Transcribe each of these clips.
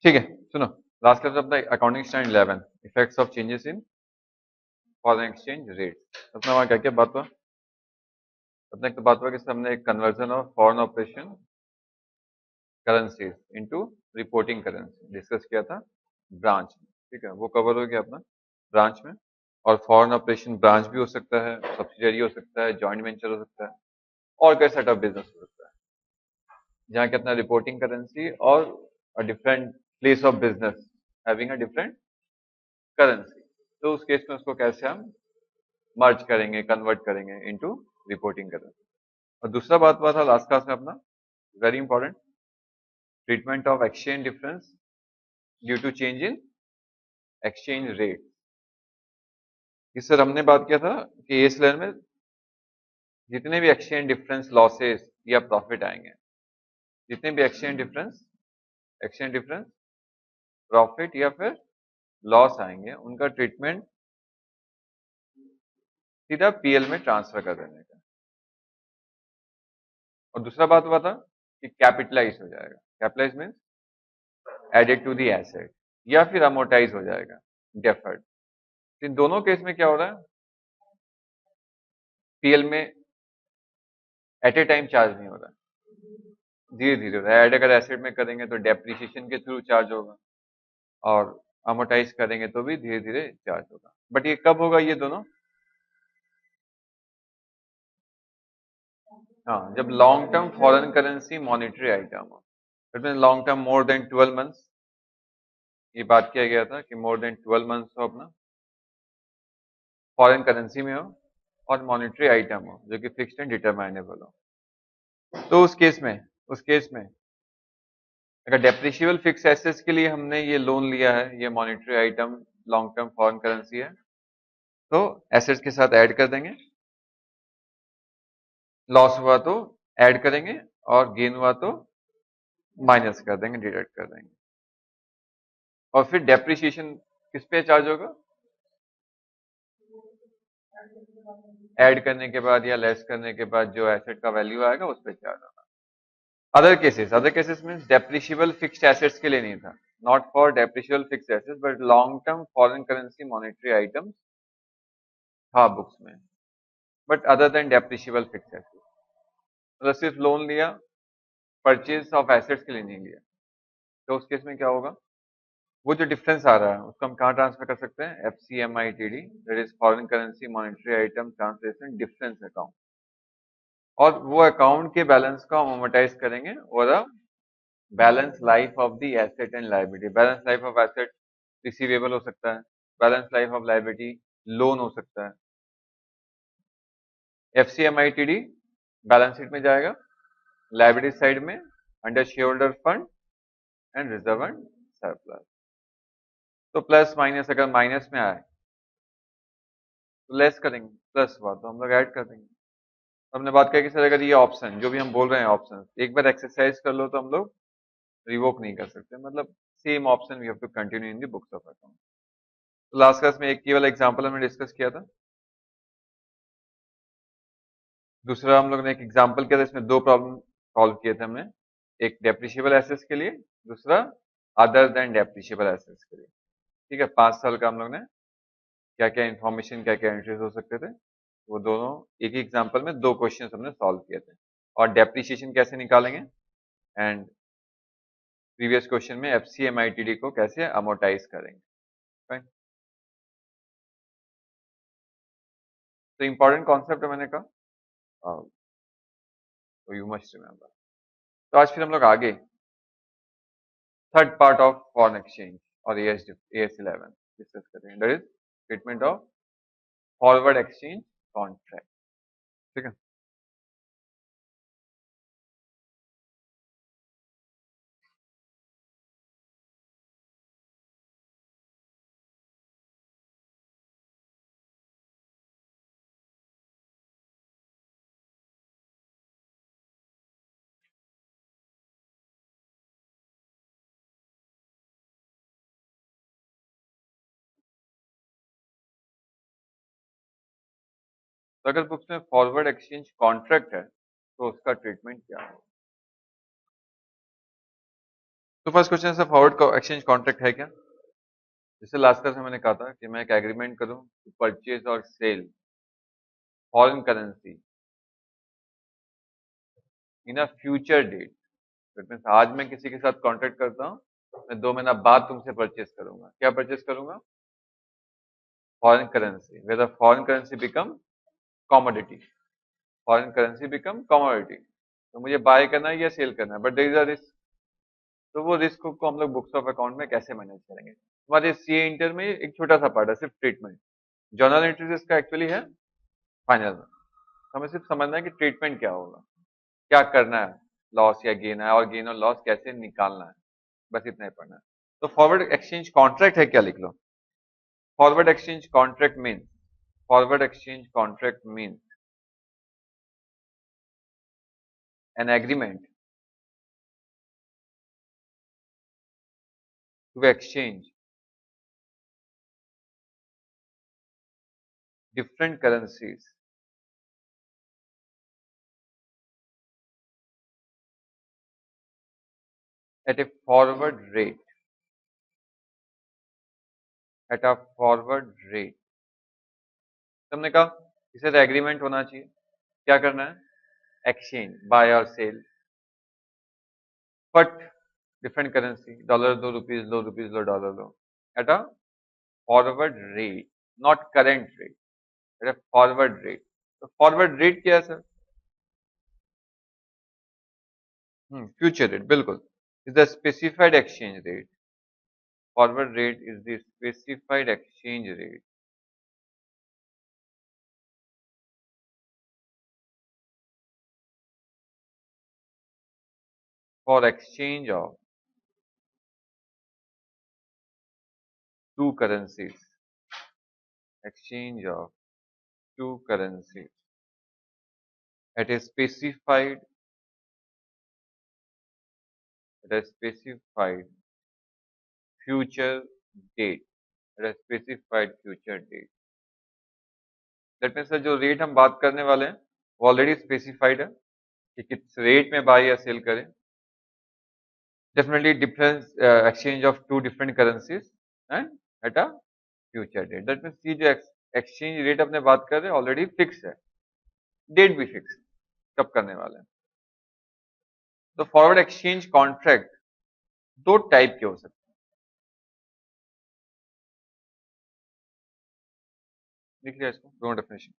ठीक है, सुनो। लास्ट क्लास अपना accounting standard 11 effects of changes in foreign exchange rate. अपना वहाँ क्या क्या बात हुआ? अपना एक तो बात हुआ कि हमने एक conversion of foreign operation currencies into reporting currency discuss किया था ब्रांच में। ठीक है, वो कवर हो गया अपना ब्रांच में। और फॉरेन ऑपरेशन ब्रांच भी हो सकता है, सब्सिडरी हो सकता है, जॉइंट वेंचर हो सकता है, और कई सेट ऑफ बिजनेस हो सकता है जहाँ के अपना रिपोर्टिंग करेंसी और different place of business having a different currency. तो उस केस में उसको कैसे हम मर्ज करेंगे, कन्वर्ट करेंगे इनटू रिपोर्टिंग करेंसी। और दूसरा बात हुआ था लास्ट क्लास में अपना very important treatment of exchange difference due to change in exchange rate. इस सर हमने बात किया था कि इस लेयर में जितने भी एक्सचेंज डिफरेंस लॉसेस या प्रॉफिट आएंगे, जितने भी एक्सचेंज डिफरेंस प्रॉफिट या फिर लॉस आएंगे, उनका ट्रीटमेंट सीधा पीएल में ट्रांसफर कर देने का। और दूसरा बात हुआ था कि कैपिटलाइज हो जाएगा। Capitalise means added to the asset या फिर अमोर्टाइज हो जाएगा डेफर्ड। इन दोनों केस में क्या हो रहा है, पीएल में एट ए टाइम चार्ज नहीं हो रहा, धीरे धीरे हो रहा है। ऐड अगर एसेट में करेंगे तो डेप्रिसिएशन के थ्रू चार्ज होगा, और अमोर्टाइज करेंगे तो भी धीरे धीरे चार्ज होगा। बट ये कब होगा ये दोनों? हाँ, जब long term foreign currency monetary item हो। It mean long term more than 12 months. ये बात किया गया था कि मोर देन 12 मंथ्स हो अपना फॉरेन करेंसी में हो, और मॉनिटरी आइटम हो जो कि फिक्स्ड एंड डिटरमाइनेबल हो। तो उस केस में अगर डेप्रिशिएबल फिक्स एसेट्स के लिए हमने ये लोन लिया है, ये monetary item long term foreign currency है, तो एसेट्स के साथ ऐड कर देंगे। लॉस हुआ तो ऐड करेंगे, और गेन हुआ तो माइनस कर देंगे, डिडक्ट कर देंगे। और फिर डेप्रिसिएशन किस पे चार्ज होगा? ऐड करने के बाद या लेस करने के बाद जो एसेट का वैल्यू आएगा उस पर चार्ज होगा। Other cases means depreciable fixed assets के लिए नहीं था। Not for depreciable fixed assets but long term foreign currency monetary items था बुक्स में, but other than depreciable fixed assets. मतलब सिर्फ लोन लिया, परचेज ऑफ एसेट्स के लिए नहीं लिया। तो उस केस में क्या होगा, वो जो डिफरेंस आ रहा है उसको हम कहाँ ट्रांसफर कर सकते हैं? FCMITD, that is foreign currency monetary item translation difference account. और वो अकाउंट के बैलेंस को हम अमोर्टाइज करेंगे और balance life of the asset and liability. Balance life of asset receivable हो सकता है, balance life of liability loan हो सकता है। FCMITD बैलेंस शीट में जाएगा, लायबिलिटी साइड में under share holder fund and reserve and surplus. तो प्लस माइनस, अगर माइनस में आए तो लेस करेंगे, प्लस हुआ तो हम लोग ऐड कर देंगे। तो हमने बात किया कि सर अगर ये ऑप्शन जो भी हम बोल रहे हैं ऑप्शन एक बार एक्सरसाइज कर लो तो हम लोग रिवोक नहीं कर सकते। मतलब same option we have to continue in the books of account. तो लास्ट क्लास में एक केवल एग्जांपल हमने डिस्कस किया था। दूसरा हम लोग ने एक एग्जांपल किया था, इसमें दो प्रॉब्लम सॉल्व किए थे हमने। एक डेप्रिशिएबल एसेट्स के लिए, दूसरा अदर देन डेप्रिशिएबल एसेट्स के लिए। ठीक है, 5 साल का हम लोग ने क्या क्या इन्फॉर्मेशन, क्या क्या एंट्रीज हो सकते थे, वो दोनों एक ही एग्जांपल में दो क्वेश्चन हमने सॉल्व किए थे। और डेप्रिसिएशन कैसे निकालेंगे, एंड प्रीवियस क्वेश्चन में FCMITD को कैसे अमोर्टाइज करेंगे। Fine? तो इंपॉर्टेंट कॉन्सेप्ट है मैंने कहा, तो यू मस्ट रिमेम्बर। तो आज फिर हम लोग आगे third part of foreign exchange और AS11 डिस्कस करेंगे, that is treatment of forward exchange contract. ठीक है, तो अगर बुक्स में फॉरवर्ड एक्सचेंज कॉन्ट्रैक्ट है तो उसका ट्रीटमेंट क्या है? तो फर्स्ट क्वेश्चन से फॉरवर्ड एक्सचेंज कॉन्ट्रैक्ट है क्या? जैसे लास्ट क्लास में मैंने कहा था कि मैं एक एग्रीमेंट करूं टू परचेज और sell foreign currency in a future date. That means आज मैं किसी के साथ कॉन्ट्रैक्ट करता हूं, मैं 2 महीना बाद तुमसे परचेज करूंगा। क्या परचेज करूंगा? Foreign currency, where the foreign currency become commodity. Foreign currency become commodity. तो मुझे बाय करना है या सेल करना है, but there is a risk. तो वो रिस्क को हम लोग बुक्स ऑफ अकाउंट में कैसे मैनेज करेंगे? हमारे सीए इंटर में एक छोटा सा पार्ट है सिर्फ ट्रीटमेंट। जर्नल एंट्रीज इसका एक्चुअली है फाइनल में। हमें सिर्फ समझना है कि ट्रीटमेंट क्या होगा, क्या करना है, लॉस या गेन है, और गेन और लॉस कैसे निकालना है, बस इतना ही पढ़ना है। तो फॉरवर्ड एक्सचेंज कॉन्ट्रैक्ट है क्या, लिख लो। Forward exchange contract means, forward exchange contract means an agreement to exchange different currencies at a forward rate, at a forward rate। तुमने कहा इसे तो एग्रीमेंट होना चाहिए, क्या करना है? एक्सचेंज, बाय और sell, but different currency, dollar दो, रुपीज लो, रुपीज लो, डॉलर लो, at a forward rate, not current rate, at a forward rate. तो फॉरवर्ड रेट क्या है सर? फ्यूचर रेट, बिल्कुल। Is the specified exchange rate. Forward rate is the specified exchange rate for exchange of two currencies, exchange of two currencies at a specified, at a specified future date, at a specified future date। That means जो rate हम बात करने वाले हैं वो already specified है कि किस रेट में बाय या सेल करें। Definitely difference exchange of two different currencies and at a future date. That means ये जो एक्सचेंज रेट अपने बात कर रहे हैं ऑलरेडी फिक्स है, डेट भी फिक्स है कब करने वाले हैं। तो फॉरवर्ड एक्सचेंज कॉन्ट्रैक्ट दो टाइप के हो सकते हैं, लिख लिया इसको, दोनों डेफिनेशन।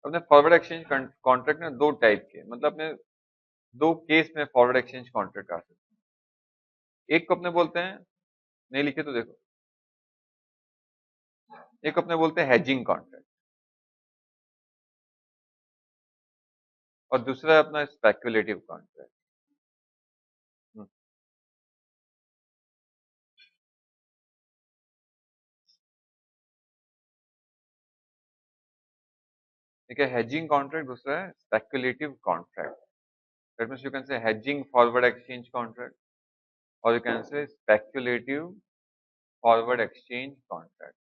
अपने फॉरवर्ड एक्सचेंज कॉन्ट्रैक्ट ना दो टाइप के, मतलब अपने दो केस में फॉरवर्ड एक्सचेंज कॉन्ट्रैक्ट आ सकते हैं। एक को अपने बोलते हैं, नहीं लिखे तो देखो, एक को अपने बोलते हैं हेजिंग कॉन्ट्रैक्ट, और दूसरा है अपना स्पेक्युलेटिव कॉन्ट्रैक्ट। ठीक है, हेजिंग कॉन्ट्रैक्ट, दूसरा है speculative contract. That means you can say hedging forward exchange contract, और you can say speculative forward exchange contract.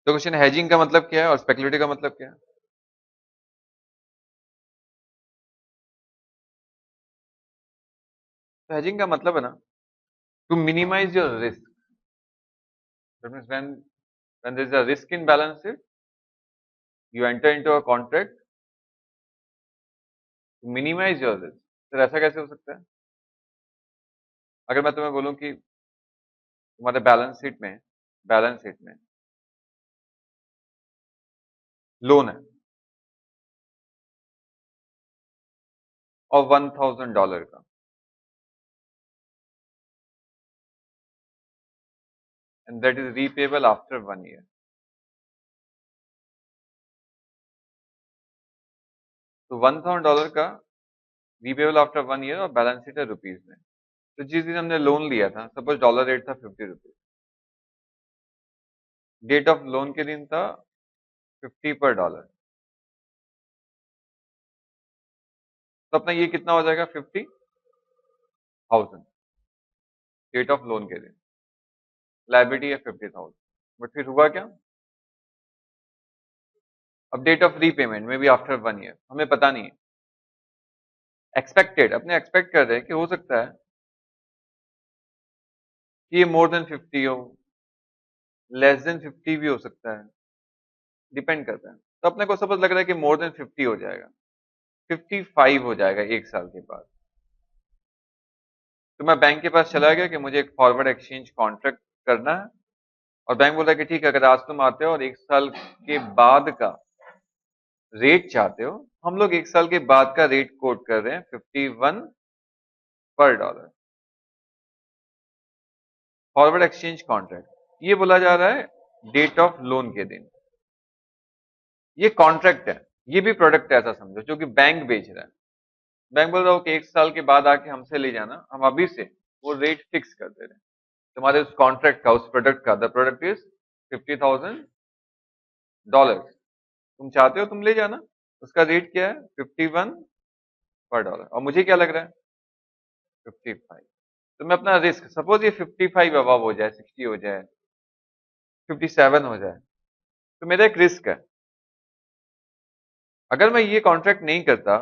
तो क्वेश्चन हेजिंग का मतलब क्या है और स्पेक्युलेटिव का मतलब क्या है? तो हेजिंग का मतलब है ना, to minimise your risk. That means when there is a risk in balance sheet, you enter into a contract to minimize your risk। Sir ऐसा कैसे हो सकता है? अगर मैं तुम्हें बोलूं कि तुम्हारे बैलेंस शीट में लोन है और $1,000 का, and that is repayable after 1 year. तो $1,000 का रीपेबल आफ्टर 1 ईयर, और बैलेंस शीट है रुपीज में। तो जिस दिन हमने लोन लिया था, सपोज डॉलर रेट था 50 रुपीज, डेट ऑफ लोन के दिन था 50 पर डॉलर, तो अपना ये कितना हो जाएगा? 50,000 डेट ऑफ लोन के दिन, लाइबिलिटी है 50,000। बट फिर हुआ क्या? अब डेट ऑफ रीपेमेंट में भी आफ्टर 1 ईयर, हमें पता नहीं है। एक्सपेक्टेड, अपने एक्सपेक्ट कर रहे हैं कि हो सकता है कि ये मोर देन 50 हो, लेस देन 50 भी हो सकता है, डिपेंड करता है। तो अपने को सपोज लग रहा है कि मोर देन 50 हो जाएगा, 55 हो जाएगा 1 साल के बाद। तो मैं बैंक के पास चला गया कि मुझे एक फॉरवर्ड एक्सचेंज कॉन्ट्रैक्ट करना है, और बैंक बोला कि ठीक है, अगर आज तुम आते हो और 1 साल के बाद का रेट चाहते हो, हम लोग 1 साल के बाद का रेट कोट कर रहे हैं 51 पर डॉलर। फॉरवर्ड एक्सचेंज कॉन्ट्रैक्ट, ये बोला जा रहा है डेट ऑफ लोन के दिन। ये कॉन्ट्रैक्ट है, ये भी प्रोडक्ट है ऐसा समझो, जो कि बैंक बेच रहा है। बैंक बोल रहा हो कि 1 साल के बाद आके हमसे ले जाना, हम अभी से वो रेट फिक्स कर दे रहे हैं तुम्हारे उस कॉन्ट्रैक्ट का, उस प्रोडक्ट का। द प्रोडक्ट इज $50,000, तुम चाहते हो तुम ले जाना, उसका रेट क्या है 51 पर डॉलर, और मुझे क्या लग रहा है 55। तो मैं अपना रिस्क, सपोज ये 55 अबव हो जाए, 60 हो जाए, 57 हो जाए, तो मेरा एक रिस्क है। अगर मैं ये कॉन्ट्रैक्ट नहीं करता,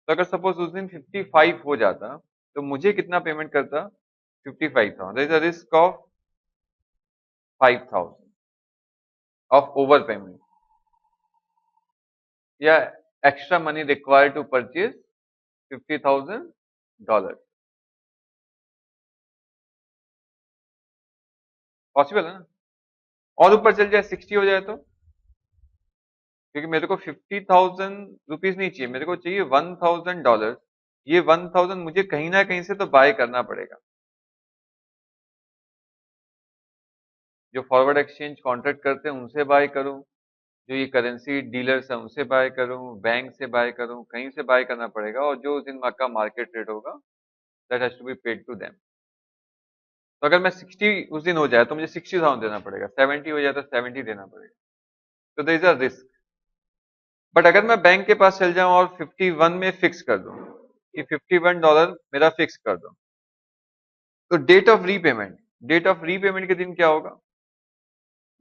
तो अगर सपोज उस दिन 55 हो जाता, तो मुझे कितना पेमेंट करता? 55,000। There is a risk of 5,000 of over payment, या extra money required to purchase $50,000। Possible है ना? और ऊपर चल जाए, 60 हो जाए तो, क्योंकि मेरे को 50,000 रुपीज नहीं चाहिए, मेरे को चाहिए $1,000। ये 1,000 मुझे कहीं ना कहीं से तो बाय करना पड़ेगा। जो फॉरवर्ड एक्सचेंज कॉन्ट्रैक्ट करते हैं उनसे बाय करूं, जो ये करेंसी डीलर्स है उनसे बाय करूं, बैंक से बाय करूं, कहीं से बाय करना पड़ेगा, और जो उस दिन का मार्केट रेट होगा, that has to be paid to them. तो अगर मैं 60 उस दिन हो जाए तो मुझे 60,000 देना पड़ेगा, 70 हो जाए तो 70 देना पड़ेगा। तो there is a risk. But अगर मैं बैंक के पास चल जाऊं और 51 में फिक्स कर दूं कि $51 मेरा फिक्स कर दो, तो डेट ऑफ रीपेमेंट के दिन क्या होगा?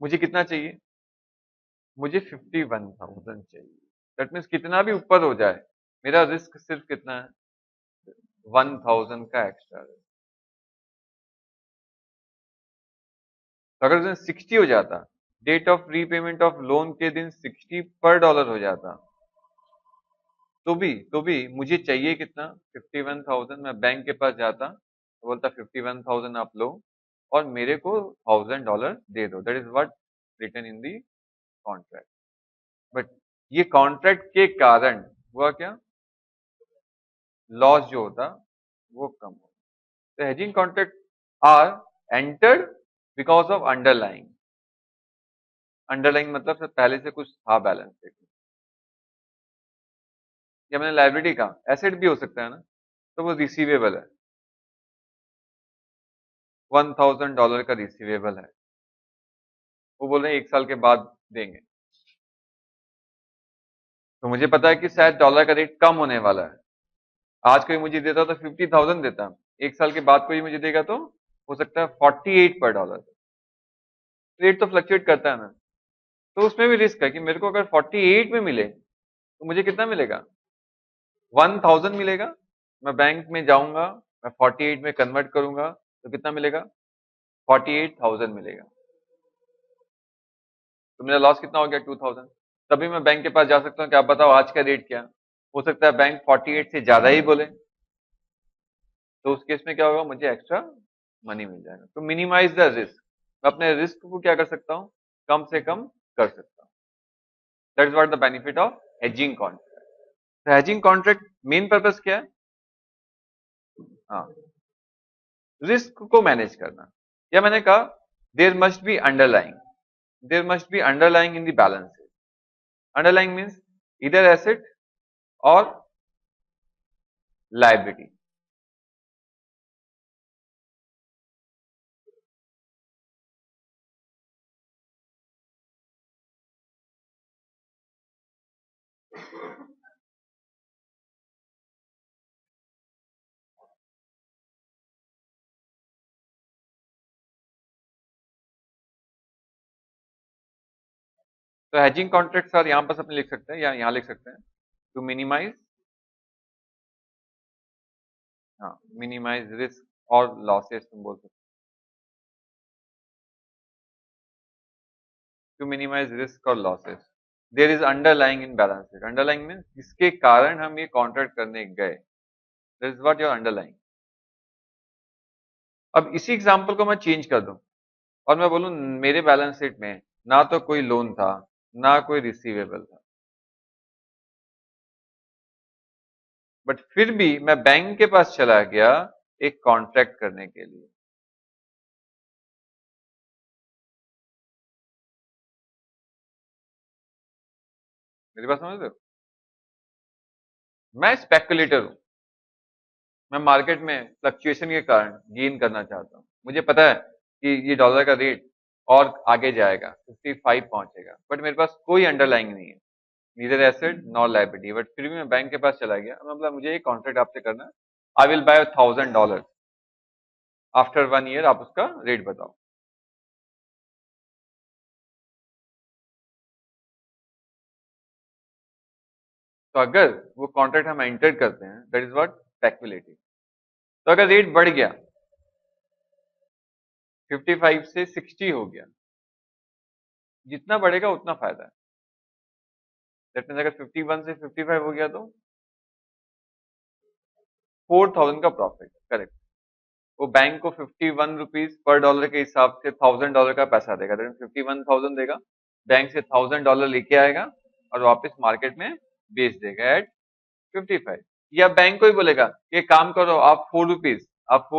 मुझे कितना चाहिए? मुझे 51,000 चाहिए। दैट मीन्स कितना भी ऊपर हो जाए, मेरा रिस्क सिर्फ कितना है? 1,000 का एक्स्ट्रा रिस्क। तो अगर उसमें 60 हो जाता, date of repayment of loan के दिन 60 पर डॉलर हो जाता, तो भी मुझे चाहिए कितना? 51,000। मैं बैंक के पास जाता, तो बोलता 51,000 आप लो, और मेरे को $1,000 दे दो। That is what written in the contract. But ये कॉन्ट्रैक्ट के कारण हुआ क्या? लॉस जो होता वो कम हो। तो hedging contract are entered because of underlying. Underlying मतलब सर पहले से कुछ था बैलेंस शीट में, या मैंने लाइबिलिटी का एसेट भी हो सकता है ना, तो वो रिसीवेबल है, $1,000 का रिसीवेबल है, वो बोल रहे हैं 1 साल के बाद देंगे। तो मुझे पता है कि शायद डॉलर का रेट कम होने वाला है। आज कोई मुझे देता तो 50,000 देता, 1 साल के बाद कोई मुझे देगा तो हो सकता है 48 पर डॉलर। रेट तो फ्लक्चुएट करता है ना, तो उसमें भी रिस्क है कि मेरे को अगर 48 में मिले तो मुझे कितना मिलेगा? 1,000 मिलेगा। मैं बैंक में जाऊंगा, मैं 48 में कन्वर्ट करूंगा, तो कितना मिलेगा? 48,000 मिलेगा। तो मेरा लॉस कितना हो गया? 2,000। तभी मैं बैंक के पास जा सकता हूँ कि आप बताओ आज का रेट क्या है? हो सकता है बैंक 48 से ज्यादा ही बोले, तो उस केस में क्या होगा? मुझे एक्स्ट्रा मनी मिल जाएगा। तो मिनिमाइज द रिस्क, मैं अपने रिस्क को क्या कर सकता हूँ? कम से कम कर सकता हूँ। That is what the benefit of hedging contract. तो हेजिंग कॉन्ट्रैक्ट मेन पर्पस क्या है? हाँ, रिस्क को मैनेज करना। या मैंने कहा there must be underlying in the balance sheet. Underlying means इधर एसेट और लाइबिलिटी। तो हेजिंग कॉन्ट्रैक्ट सर यहाँ पर अपने लिख सकते हैं या यहाँ लिख सकते हैं, टू मिनिमाइज, हाँ मिनिमाइज रिस्क और लॉसेस तुम बोल सकते हो, टू मिनिमाइज रिस्क और losses. There is underlying in balance sheet, underlying mean इसके कारण हम ये कॉन्ट्रैक्ट करने गए, that is what your underlying. अब इसी एग्जांपल को मैं चेंज कर दूं और मैं बोलूं मेरे बैलेंस शीट में ना तो कोई लोन था ना कोई रिसीवेबल था, बट फिर भी मैं बैंक के पास चला गया एक कॉन्ट्रैक्ट करने के लिए। मेरी बात समझ रहे हो? मैं स्पेकुलेटर हूं, मैं मार्केट में फ्लक्चुएशन के कारण गेन करना चाहता हूं। मुझे पता है कि ये डॉलर का रेट और आगे जाएगा, 55 पहुंचेगा, बट मेरे पास कोई अंडरलाइंग नहीं है, neither asset nor liability, but फिर भी मैं बैंक के पास चला गया, मतलब मुझे ये कॉन्ट्रैक्ट आपसे करना है, I will buy $1000, after 1 year आप उसका रेट बताओ। तो अगर वो कॉन्ट्रैक्ट हम एंटर करते हैं, दैट इज व्हाट स्पेकुलेटिव। तो अगर रेट बढ़ गया 55 से 60 हो गया, जितना बढ़ेगा उतना फायदा है। दैट मीन अगर 51 से 55 हो गया तो 4000 का प्रॉफिट, करेक्ट। वो बैंक को 51 रुपीज पर डॉलर के हिसाब से $1000 का पैसा देगा, 51,000 देगा, बैंक से $1000 लेके आएगा और वापस मार्केट में बेच देगा एट 55। या बैंक को ही बोलेगा कि काम करो आप 4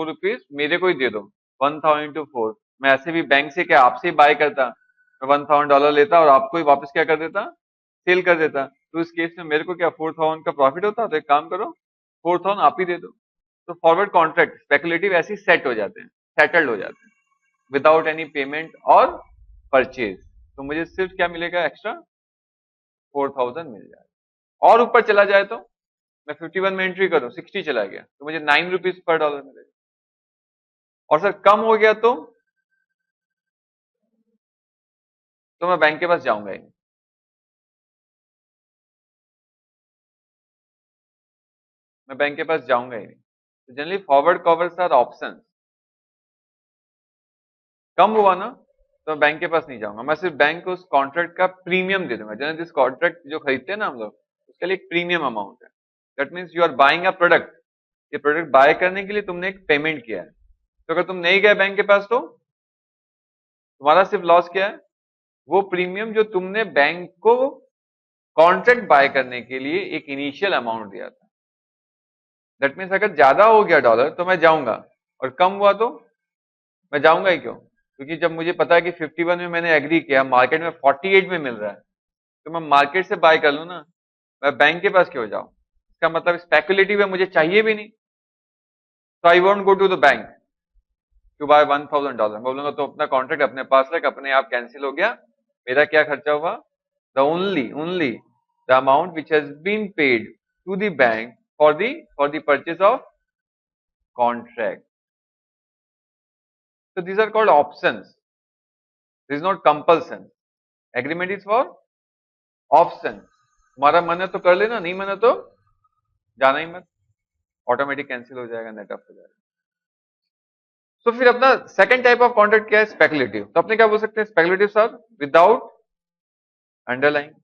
रुपीज मेरे को ही दे दो, 1000 into 4। मैं ऐसे भी बैंक से क्या आपसे ही बाय करता, मैं $1000 लेता और आपको ही वापस क्या कर देता, सेल कर देता। तो इस केस में मेरे को क्या 4000 का प्रॉफिट होता। तो एक काम करो 4000 आप ही दे दो। तो फॉरवर्ड कॉन्ट्रैक्ट स्पेकुलेटिव ऐसे ही सेट हो जाते हैं, सेटल्ड हो जाते हैं विदाउट एनी पेमेंट और परचेज। तो मुझे सिर्फ क्या मिलेगा, एक्स्ट्रा 4000 मिल जाएगा। और ऊपर चला जाए तो मैं 51 में एंट्री करूं, 60 चला गया तो मुझे 9 रुपीज पर डॉलर मिलेगा। और सर कम हो गया तो मैं बैंक के पास जाऊंगा ही नहीं, मैं बैंक के पास जाऊंगा ही नहीं। तो generally forward covers are option, कम हुआ ना तो मैं बैंक के पास नहीं जाऊंगा, मैं सिर्फ बैंक को उस कॉन्ट्रैक्ट का प्रीमियम दे दूंगा। जनरली जिस कॉन्ट्रैक्ट जो खरीदते हैं ना हम लोग, उसके लिए एक प्रीमियम अमाउंट है। That means you are buying a product, ये प्रोडक्ट बाय करने के लिए तुमने एक पेमेंट किया है। तो अगर तुम नहीं गए बैंक के पास तो तुम्हारा सिर्फ लॉस क्या है, वो प्रीमियम जो तुमने बैंक को कॉन्ट्रैक्ट बाय करने के लिए एक इनिशियल अमाउंट दिया था। दैट मीन्स अगर ज्यादा हो गया डॉलर तो मैं जाऊंगा, और कम हुआ तो मैं जाऊंगा ही क्यों, क्योंकि जब मुझे पता है कि 51 में मैंने एग्री किया, मार्केट में 48 में मिल रहा है, तो मैं मार्केट से बाय कर लूं ना, मैं बैंक के पास क्यों जाऊं। इसका मतलब स्पेकुलेटिव है, मुझे चाहिए भी नहीं। तो I won't go to the bank to buy $1000। मैं बोलूंगा तो अपना कॉन्ट्रैक्ट अपने पास रख, अपने आप कैंसिल हो गया, मेरा क्या खर्चा हुआ, the only the amount which has been paid to the bank for the purchase of contract. So these are called options. This is not compulsion. Agreement is for option. तुम्हारा मन है तो कर लेना, नहीं मन है तो जाना ही मत, ऑटोमेटिक कैंसिल हो जाएगा, नेट ऑफ हो जाएगा। तो फिर अपना सेकंड टाइप ऑफ कॉन्ट्रैक्ट क्या है, स्पेकुलेटिव। तो अपने क्या बोल सकते हैं, speculative sir without underline,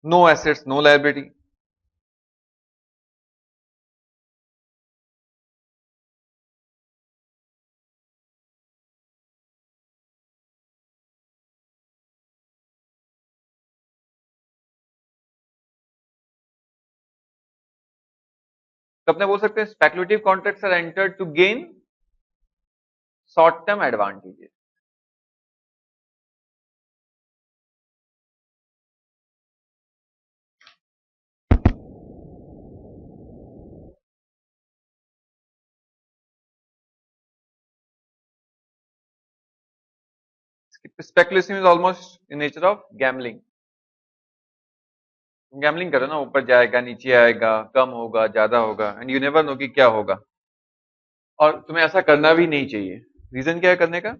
no assets no liability. तो अपने बोल सकते हैं speculative contracts are entered to gain short term advantages. Speculation is almost in nature of gambling. Gambling करो ना, ऊपर जाएगा नीचे आएगा, कम होगा ज्यादा होगा, एंड यू नेवर नो कि क्या होगा। और तुम्हें ऐसा करना भी नहीं चाहिए। रीजन क्या है करने का,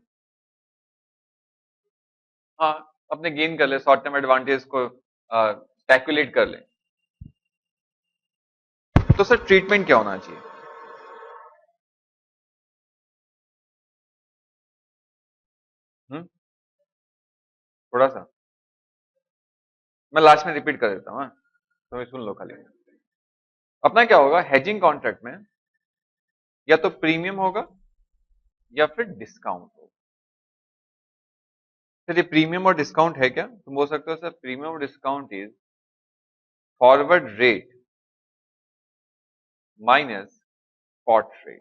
हाँ, अपने गेन कर ले, शॉर्ट टर्म एडवांटेज को कैलकुलेट कर ले। तो सर ट्रीटमेंट क्या होना चाहिए? थोड़ा सा मैं लास्ट में रिपीट कर देता हूँ, हाँ, तो सुन लो खाली। अपना क्या होगा हेजिंग कॉन्ट्रैक्ट में, या तो प्रीमियम होगा या फिर डिस्काउंट होगा। सर ये प्रीमियम और डिस्काउंट है क्या? तुम बोल सकते हो सर प्रीमियम और discount is forward rate minus spot rate.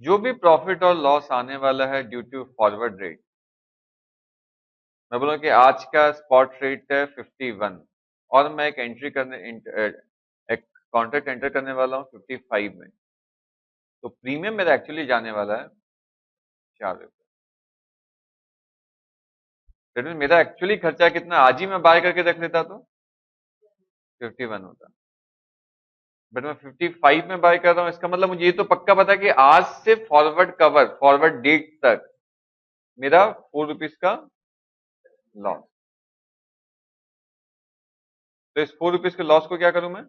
जो भी प्रॉफिट और लॉस आने वाला है ड्यू टू फॉरवर्ड रेट, मैं बोलूँ कि आज का स्पॉट रेट है 51 और मैं एक एंट्री करने एक कॉन्ट्रैक्ट एंटर करने वाला हूँ 55 में, तो प्रीमियम मेरा एक्चुअली जाने वाला है 4 रुपये। दैट मीन मेरा एक्चुअली खर्चा कितना, आज ही मैं बाय करके रख लेता तो 51 होता, बट मैं 55 में बाय कर रहा हूँ। इसका मतलब मुझे ये तो पक्का पता है कि आज से फॉरवर्ड कवर, फॉरवर्ड डेट तक मेरा 4 रुपीज का लॉस। तो इस 4 रुपीज के लॉस को क्या करूं मैं?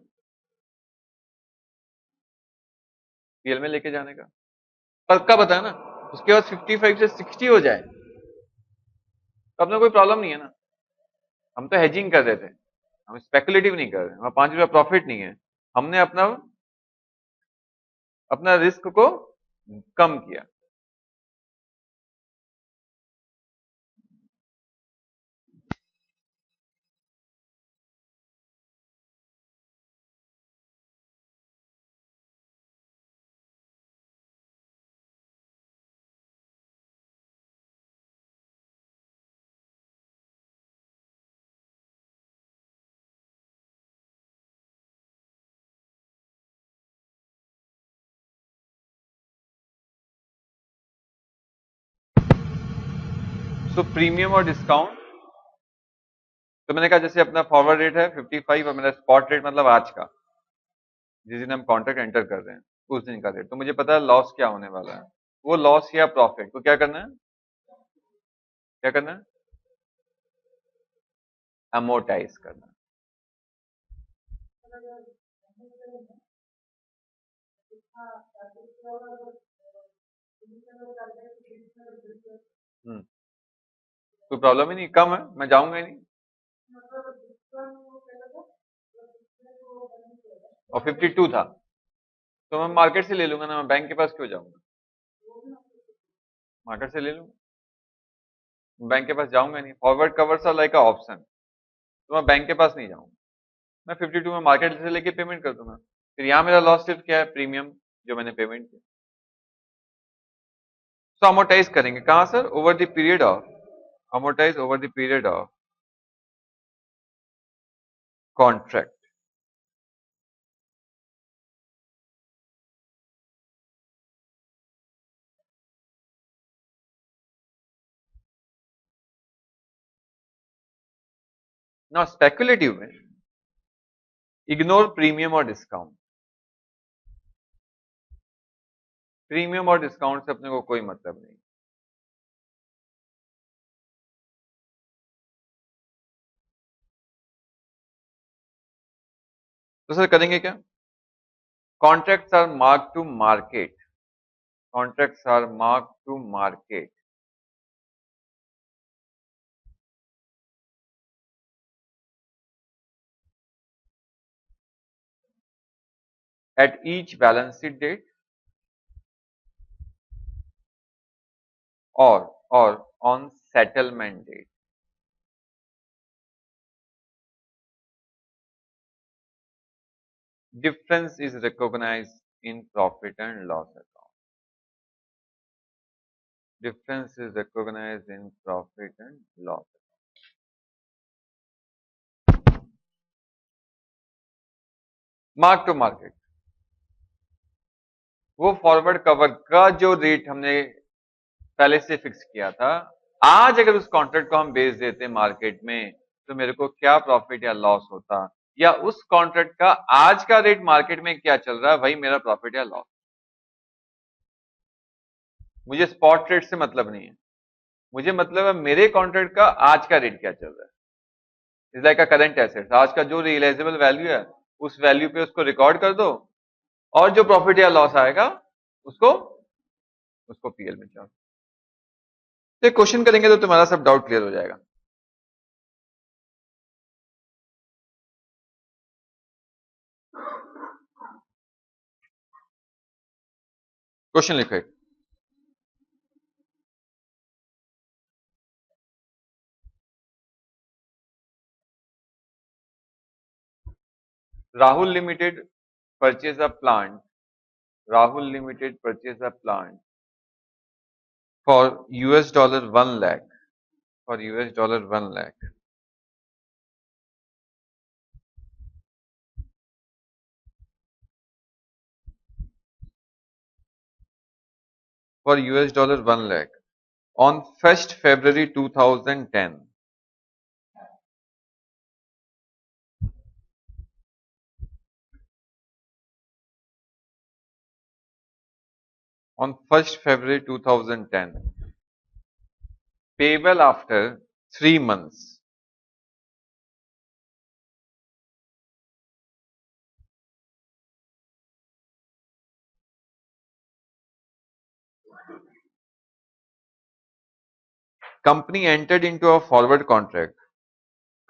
पीएल में लेके जाने का पक्का पता है ना। उसके बाद 55 से 60 हो जाए तो अपना कोई प्रॉब्लम नहीं है ना। हम तो हेजिंग कर रहे थे, हम स्पेकुलेटिव नहीं कर रहे, हमें 5 रुपया प्रॉफिट नहीं है। हमने अपना अपना रिस्क को कम किया। सो प्रीमियम और डिस्काउंट, तो मैंने कहा जैसे अपना फॉरवर्ड रेट है 55 और मेरा स्पॉट रेट मतलब आज का, जिस दिन हम कॉन्ट्रैक्ट एंटर कर रहे हैं उस दिन का रेट, तो मुझे पता है लॉस क्या होने वाला है। वो लॉस या प्रॉफिट को क्या करना है? क्या करना है? अमोर्टाइज करना है। कोई प्रॉब्लम ही नहीं, कम है, मैं जाऊंगा ही नहीं। और 52 था तो मैं मार्केट से ले लूंगा ना, मैं बैंक के पास क्यों जाऊंगा? मार्केट से ले लूंगा, बैंक के पास जाऊंगा नहीं। Forward covers are like a option, तो मैं बैंक के पास नहीं जाऊंगा, मैं 52 में मार्केट से लेके पेमेंट कर दूंगा। फिर यहाँ मेरा लॉस सिर्फ क्या है? प्रीमियम जो मैंने पेमेंट किया। तो अमोर्टाइज करेंगे कहाँ sir? Over the period of, amortise over the period of contract. ना स्पेकुलेटिव में इग्नोर प्रीमियम और डिस्काउंट। प्रीमियम और डिस्काउंट से अपने को कोई मतलब नहीं। तो सर करेंगे क्या? Contracts are mark to market, contracts are mark to market at each balance sheet date or on settlement date. Difference is recognized in profit and loss account. Difference is recognized in profit and loss. Mark to market, वो forward cover का जो rate हमने पहले से fix किया था, आज अगर उस कॉन्ट्रैक्ट को हम बेच देते मार्केट में तो मेरे को क्या प्रॉफिट या लॉस होता, या उस कॉन्ट्रैक्ट का आज का रेट मार्केट में क्या चल रहा है, वही मेरा प्रॉफिट या लॉस। मुझे स्पॉट रेट से मतलब नहीं है, मुझे मतलब है मेरे कॉन्ट्रैक्ट का आज का रेट क्या चल रहा है। Is like a current asset, आज का जो रियलाइजेबल वैल्यू है उस वैल्यू पे उसको रिकॉर्ड कर दो, और जो प्रॉफिट या लॉस आएगा उसको उसको पीएल में चाहो। तो क्वेश्चन करेंगे तो तुम्हारा सब डाउट क्लियर हो जाएगा। क्वेश्चन लिखो एक। Rahul limited purchase a plant, Rahul limited purchase a plant for US$ 1 lakh, for US$ 1 lakh, for US$ 1 lakh on 1st February 2010. On 1st February 2010, payable after 3 months. Company entered into a forward contract.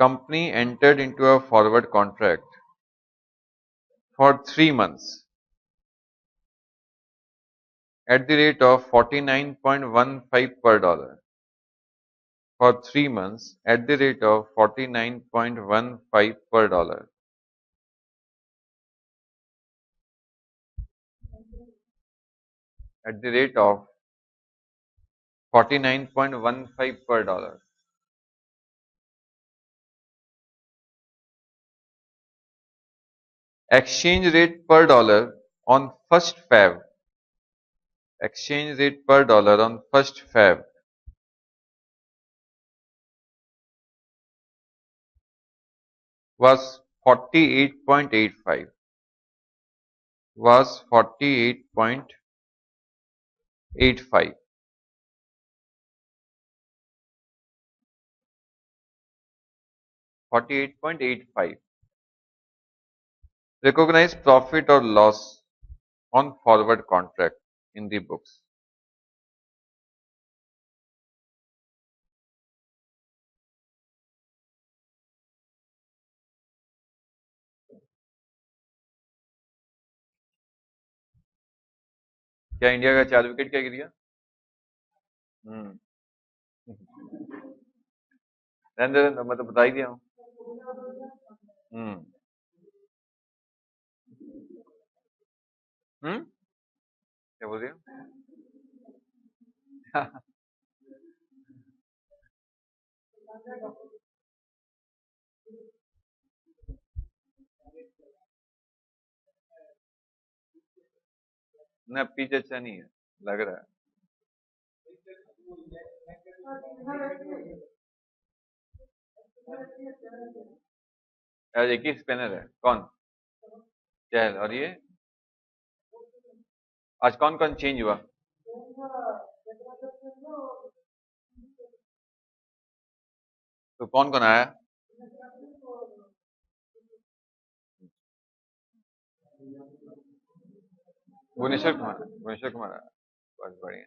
Company entered into a forward contract for 3 months at the rate of 49.15 per dollar. For 3 months at the rate of 49.15 per dollar. At the rate of 49.15 per dollar. Exchange rate per dollar on 1st Feb. Exchange rate per dollar on 1st Feb was 48.85. Was 48.85. 48.85. Recognize profit or loss on forward contract in the books. क्या India का 4 wicket क्या गिरा? हम्म, रहने दो, मैं तो बता ही दिया हूँ। हम्म। क्या बोल रही हो? ना पिच अच्छा नहीं है, लग रहा है। आज एक ही स्पिनर है, कौन? चहल। और ये आज कौन कौन चेंज हुआ? तो कौन कौन आया? भुवनेश्वर कुमार, भुवनेश्वर कुमार आया। बहुत बढ़िया।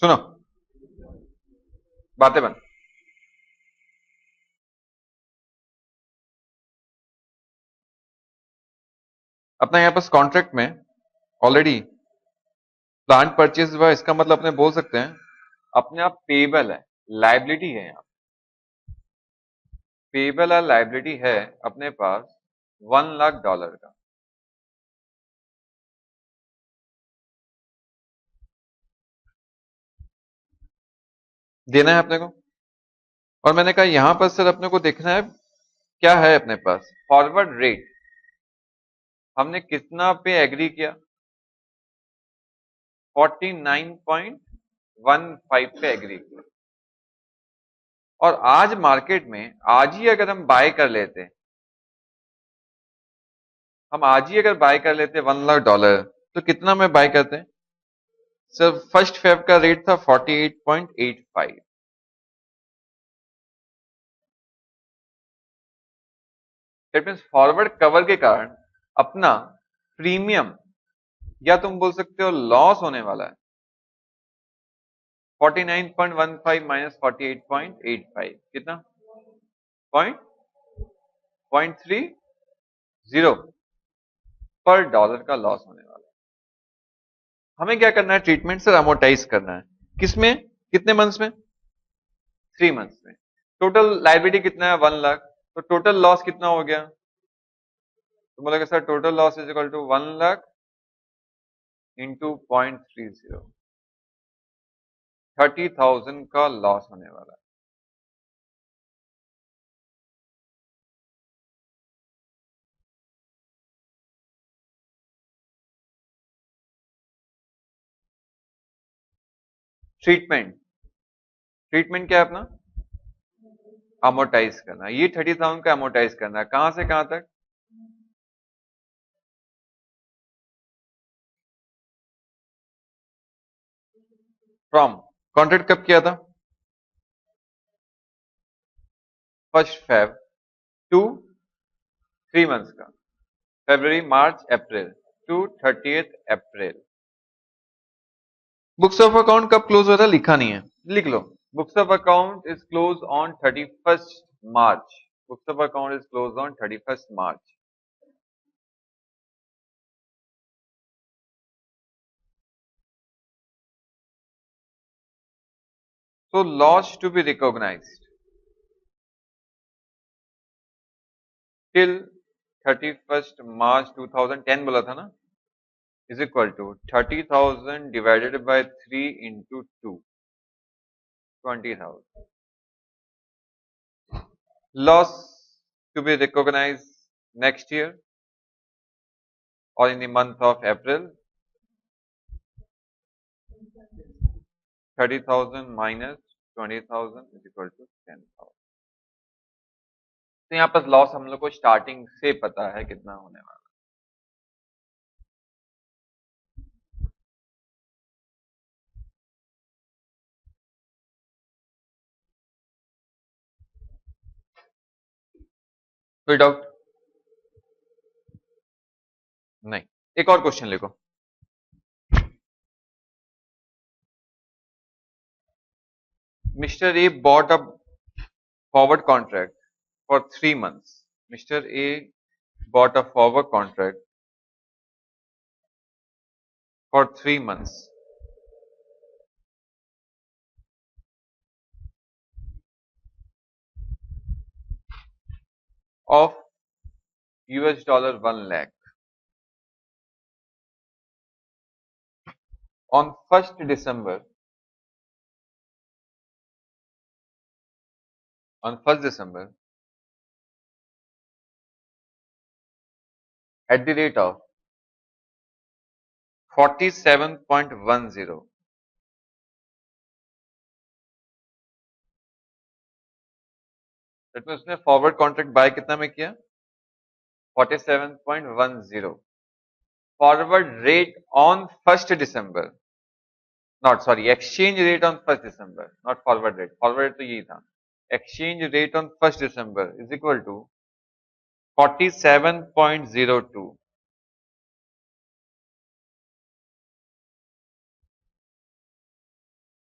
सुनो, बातें बन। अपना यहाँ पास कॉन्ट्रैक्ट में ऑलरेडी प्लांट परचेज हुआ, इसका मतलब अपने बोल सकते हैं अपने आप पेबल है, लाइबिलिटी है। यहाँ पेबल और लाइबिलिटी है अपने पास $1 लाख का। देना है अपने को। और मैंने कहा यहां पर सर अपने को देखना है क्या है अपने पास फॉरवर्ड रेट, हमने कितना पे एग्री किया, 49.15 पे एग्री किया। और आज मार्केट में आज ही अगर हम बाय कर लेते, हम आज ही अगर बाय कर लेते $1 लाख, तो कितना में बाय करते हैं सर? फर्स्ट फेब का रेट था 48.85। दैट मीन्स फॉरवर्ड कवर के कारण अपना प्रीमियम या तुम बोल सकते हो लॉस होने वाला है 49.15 माइनस 48.85 कितना, पॉइंट 0.30 पर डॉलर का लॉस होने वाला है। हमें क्या करना है ट्रीटमेंट सर? अमोर्टाइज करना है। किसमें? कितने मंथ्स में? 3 मंथ्स में। टोटल लाइबिलिटी कितना है? 1 लाख। तो टोटल लॉस कितना हो गया? तो बोलेगा sir total loss is equal to 1 lakh into 0.30, 30,000 का लॉस होने वाला है। ट्रीटमेंट, ट्रीटमेंट क्या है अपना? अमोर्टाइज करना। ये 30,000 का अमोर्टाइज करना है। कहां से कहां तक? फ्रॉम, कॉन्ट्रैक्ट कब किया था? 1 फेब टू 3 मंथ्स का, फरवरी March April to 30th April. Books of account कब क्लोज हो रहा है लिखा नहीं है, लिख लो। Books of account is close on 31st March. Books of account is close on 31st March. So loss to be recognized till 31st March 2010 बोला था ना, is equal to 30,000 divided by 3 into 2, 20,000. Loss to be recognized next year or in the month of April, 30,000 minus 20,000 is equal to 10,000. तो यहाँ पर loss हम लोग को starting से पता है कितना होने वाला। कोई डाउट? नहीं। एक और क्वेश्चन लिखो। Mr. A bought a forward contract for 3 months. Mr. A bought a forward contract for 3 months of $1 lakh. On 1st December, at the rate of 47.10, that means उसने फॉरवर्ड कॉन्ट्रैक्ट बाय कितना में किया? 47.10 forward rate on 1st December, not sorry, exchange rate on 1st December, not forward rate. Forward rate तो यही था। Exchange rate on 1st December is equal to 47.02।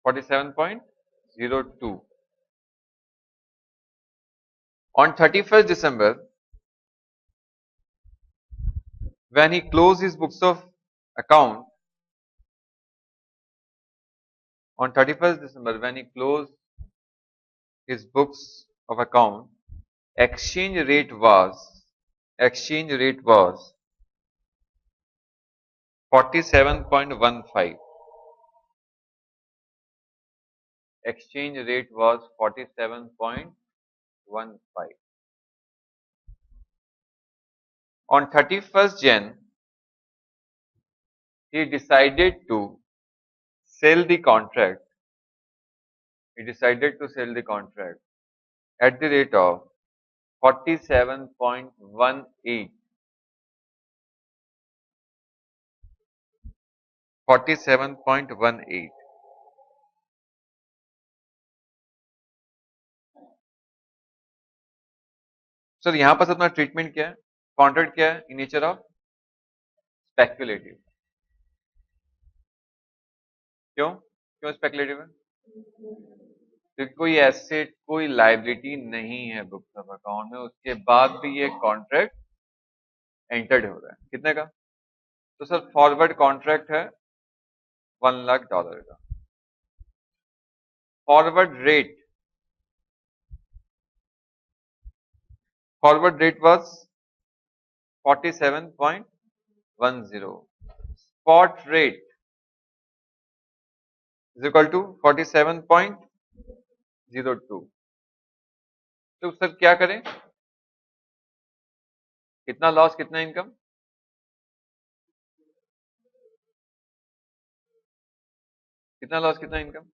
47.02 on 31st December, when he closed his books of account, on 31st December, when he closed his books of account, exchange rate was 47.15, exchange rate was 47.15. On 31st Jan, he decided to sell the contract. He decided to sell the contract at the rate of 47.18. 47.18. Sir यहां पर अपना treatment क्या है? Contract क्या है? इन nature of speculative. क्यों क्यों speculative है? क्योंकि कोई एसेट कोई लायबिलिटी नहीं है बुक्स ऑफ अकाउंट में, उसके बाद भी ये कॉन्ट्रैक्ट एंटर्ड हो रहा है। कितने का? तो सर फॉरवर्ड कॉन्ट्रैक्ट है $1,00,000 का। Forward rate was 47.10। Spot rate is equal to 47.02। तो सर क्या करें? कितना लॉस कितना इनकम? कितना लॉस कितना इनकम?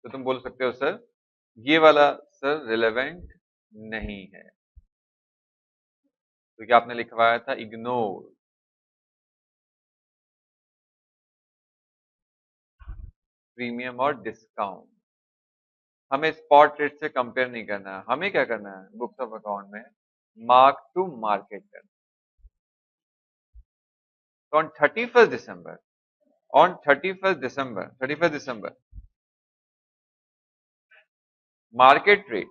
तो तुम बोल सकते हो सर ये वाला सर रिलेवेंट नहीं है, क्योंकि आपने लिखवाया था इग्नोर। प्रीमियम और डिस्काउंट हमें स्पॉट रेट से कंपेयर नहीं करना है, हमें क्या करना है बुक्स ऑफ अकाउंट में? मार्क टू मार्केट करना। तो on 31st December market rate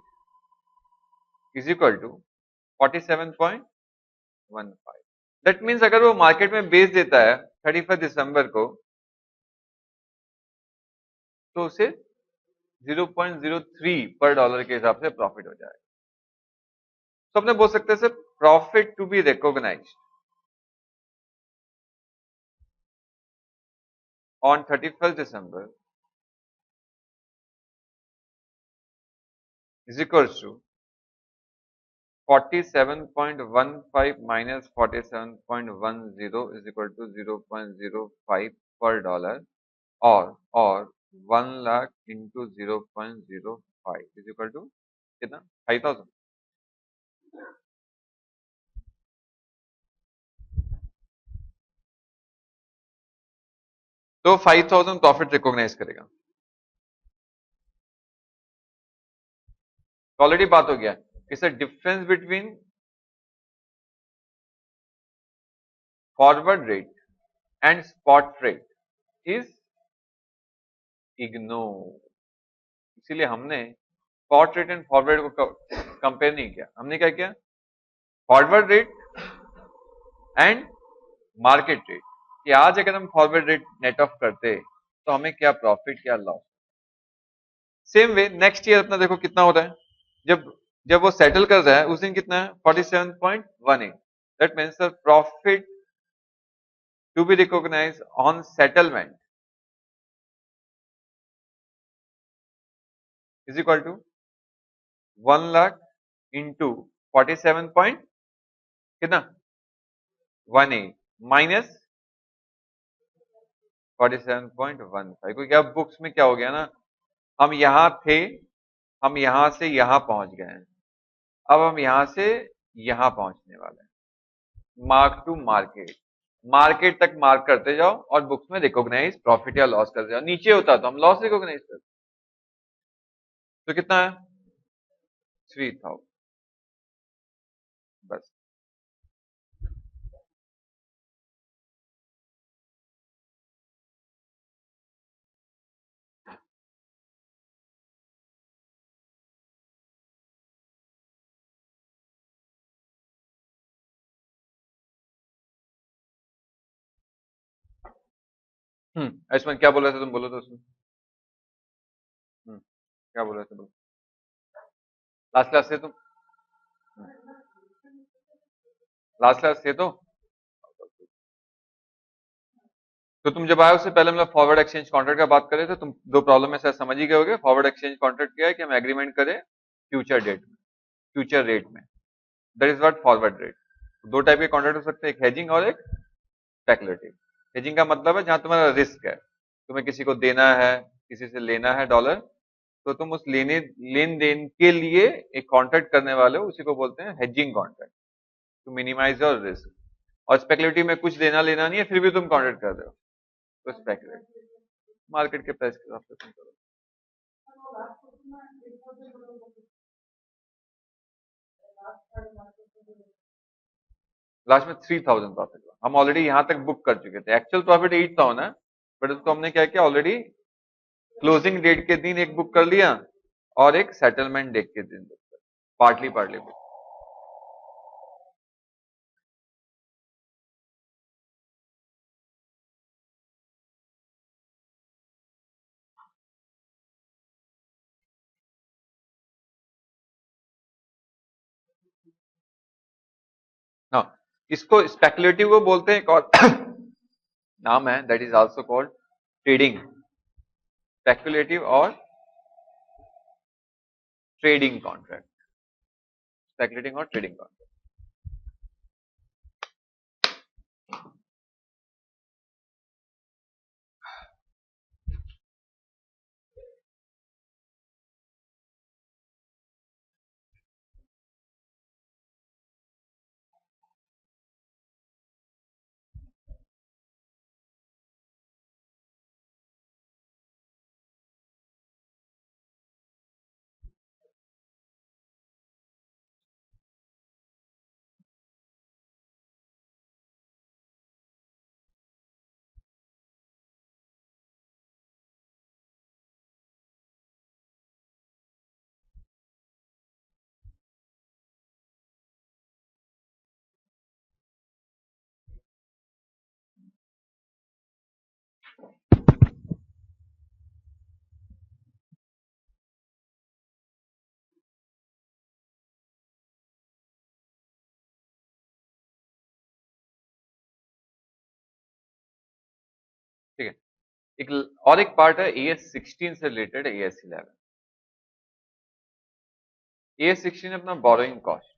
is equal to 47.15। That means अगर वो मार्केट में बेच देता है 31st December को, तो उसे 0.03 पर डॉलर के हिसाब से प्रॉफिट हो जाएगा। तो अपने बोल सकते हैं sir profit to be recognised on 31st December is equals to 47.15 minus 47.10 is equal to 0.05 per dollar, और 1 lakh into 0.05 is equal to कितना? 5,000। तो 5,000 प्रॉफिट रिकॉग्नाइज करेगा। तो ऑलरेडी बात हो गया कि sir difference between forward rate and spot rate is ignore. इसीलिए हमने स्पॉट रेट एंड फॉरवर्ड को कंपेयर नहीं किया। हमने क्या किया? Forward rate and market rate, कि आज अगर हम फॉरवर्ड रेट नेट ऑफ करते तो हमें क्या प्रॉफिट क्या loss. Same way next year अपना देखो कितना हो रहा है। जब जब वो सेटल कर रहा है उस दिन कितना है? 47.18। That means sir profit to be recognise on settlement is equal to 1 lakh into 47 point कितना? 18 माइनस 47.15। क्योंकि अब बुक्स में क्या हो गया ना, हम यहां थे, हम यहां से यहां पहुंच गए हैं, अब हम यहां से यहां पहुंचने वाले हैं। मार्क टू मार्केट, मार्केट तक मार्क करते जाओ और बुक्स में रिकॉग्नाइज प्रॉफिट या लॉस करते जाओ। नीचे होता तो हम लॉस रिकॉग्नाइज करते। तो कितना है? 3,000। बस। आयुष्मान क्या बोल रहे थे? तुम बोलो तो उसमें। क्या बोल रहे थे? बोलो लास्ट क्लास से तुम। लास्ट क्लास से तो तो तुम जब आए उससे पहले हम लोग फॉरवर्ड एक्सचेंज कॉन्ट्रैक्ट का बात करें, तो तुम दो प्रॉब्लम में शायद समझ ही गए होगे। फॉरवर्ड एक्सचेंज कॉन्ट्रैक्ट क्या है कि हम एग्रीमेंट करें फ्यूचर डेट में, फ्यूचर रेट में, that is what forward rate. दो टाइप के कॉन्ट्रैक्ट हो सकते हैं, एक हेजिंग और एक स्पेकुलेटिव। हेजिंग का मतलब है जहां तुम्हारा रिस्क है, तुम्हें किसी को देना है, किसी से लेना है डॉलर, तो तुम उस लेन देन के लिए एक कॉन्ट्रैक्ट करने वाले हो, उसी को बोलते हैं hedging contract, to minimise your risk. और स्पेकुलेटिव में कुछ देना लेना नहीं है, फिर भी तुम कॉन्ट्रैक्ट कर रहे हो, तो स्पेकुलेटिव, मार्केट के प्राइस के हिसाब से तुम करो। लास्ट में 3000 प्रॉफिट हुआ, हम ऑलरेडी यहां तक बुक कर चुके थे। एक्चुअल प्रॉफिट 8000 है, बट उसको हमने क्या किया, ऑलरेडी क्लोजिंग डेट के दिन एक बुक कर लिया और एक सेटलमेंट डेट के दिन बुक कर, पार्टली पार्टली बुक। हाँ, इसको स्पेकुलेटिव को बोलते हैं, एक और नाम है, that is also called trading, speculative और ट्रेडिंग कॉन्ट्रैक्ट, स्पेकुलेटिंग और ट्रेडिंग कॉन्ट्रैक्ट। ठीक है, और एक पार्ट है AS16 से रिलेटेड, AS11। AS16 अपना बोरोइंग कॉस्ट।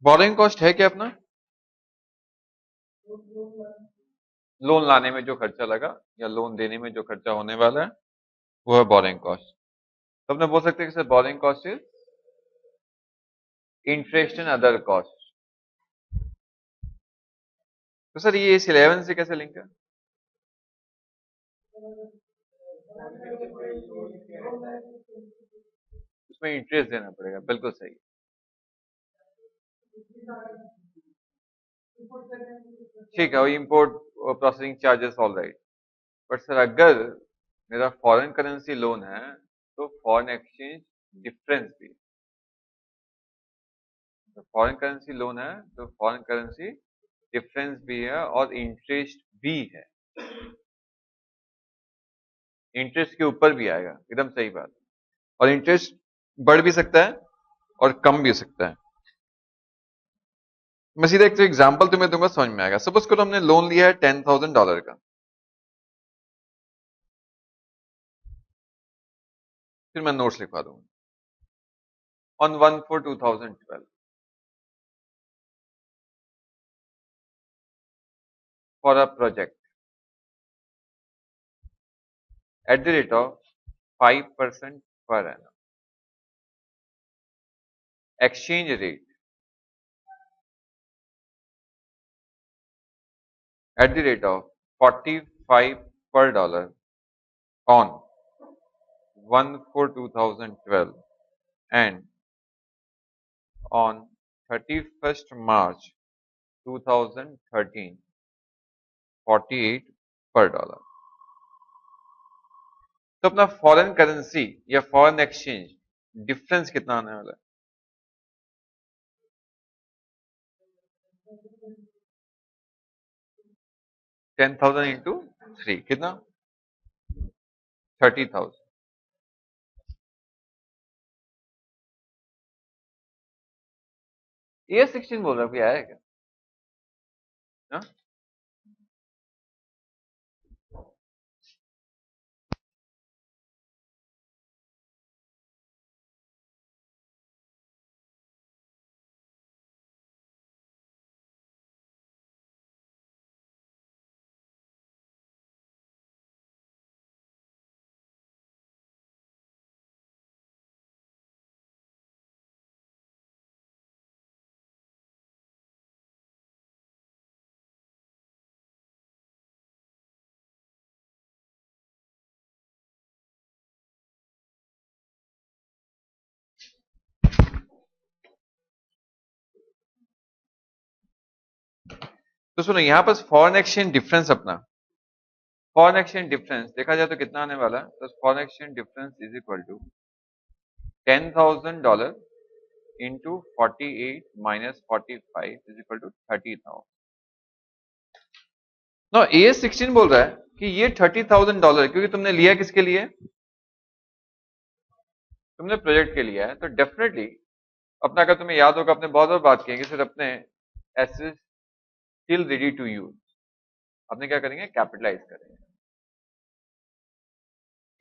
बोरोइंग कॉस्ट है क्या अपना, लोन लाने में जो खर्चा लगा या लोन देने में जो खर्चा होने वाला है, वो है बोरोइंग कॉस्ट। तो अपने बोल सकते हैं कि sir borrowing cost is interest and other cost. तो सर ये इस 11 से कैसे लिंक है? उसमें इंटरेस्ट देना पड़ेगा, बिल्कुल सही। ठीक है, वो import processing charges all right. But sir अगर मेरा फॉरेन करेंसी लोन है, तो फॉरेन एक्सचेंज डिफरेंस भी, तो फॉरेन करेंसी लोन है तो फॉरेन करेंसी डिफरेंस भी है और इंटरेस्ट भी है, इंटरेस्ट के ऊपर भी आएगा, एकदम सही बात। और इंटरेस्ट बढ़ भी सकता है और कम भी हो सकता है। मैं सीधा एक एग्जांपल तुम्हें दूंगा, समझ में आएगा। सपोज करो हमने लोन लिया है $10,000 का, फिर मैं नोट्स लिखवा दूंगा on 1/4/2012 for a project at the rate of 5% per annum, exchange rate at the rate of 45 per dollar on 1/4/2012 and on 31st March 2013 48 per dollar। तो अपना फॉरेन करेंसी या फॉरेन एक्सचेंज डिफरेंस कितना आने वाला है? 10,000 into 3 कितना? 30,000। ये 16 बोल रहा कोई आया है क्या? हाँ? तो सुनो यहां पर फॉरेन एक्सचेंज डिफरेंस अपना फॉरेन एक्सचेंज डिफरेंस देखा जाए तो कितना आने वाला है? तो foreign exchange difference is equal to $10,000 into 48 minus 45 is equal to 30,000। No a 16 बोल रहा है कि ये $30,000 क्योंकि तुमने लिया किसके लिए? तुमने प्रोजेक्ट के लिया है, तो डेफिनेटली अपना अगर तुम्हें याद होगा अपने बहुत बार बात की कि सर अपने assets still ready to use अपने क्या करेंगे? कैपिटलाइज करेंगे।